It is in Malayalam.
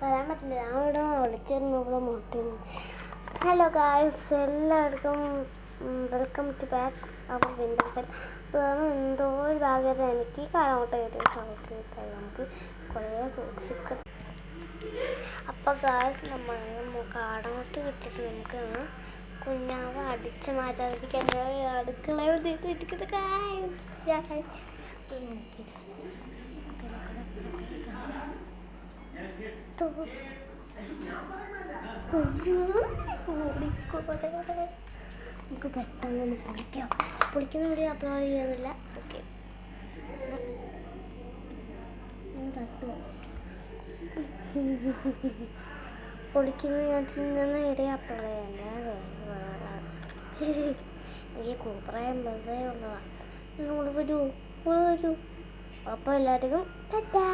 പറയാൻ പറ്റില്ല. ഞാൻ ഇവിടെ വിളിച്ചിരുന്നു മുട്ടിന്. ഹലോ ഗായ്സ്, എല്ലാവർക്കും welcome to back our winder. അപ്പോൾ എന്തോ ഒരു ഭാഗ്യത എനിക്ക് കാടമുട്ട കിട്ടിയ സമയത്ത് നമുക്ക് കുറേ സൂക്ഷിക്കണം. അപ്പോൾ ഗായ്സ്, നമ്മൾ കാടമുട്ട കിട്ടിയിട്ട് നമുക്ക് കുഞ്ഞാവ് അടിച്ച് മാറ്റാതിരിക്കാൻ അടുക്കള ഇരിക്കുന്ന നമുക്ക് പെട്ടെന്ന് പൊളിക്കുന്ന വീഡിയോ അപ്ലോഡ് ചെയ്യുന്നില്ല. ഓക്കെ, തട്ടുക പൊളിക്കുന്ന ഞാൻ തിന്നുന്ന വീഡിയോ അപ്ലോഡ് ചെയ്യണ്ട. എനിക്ക് കൂപ്പറായം വെറുതെ ഉള്ളതാണ്. വരൂ. അപ്പോൾ എല്ലാവർക്കും ടാറ്റാ.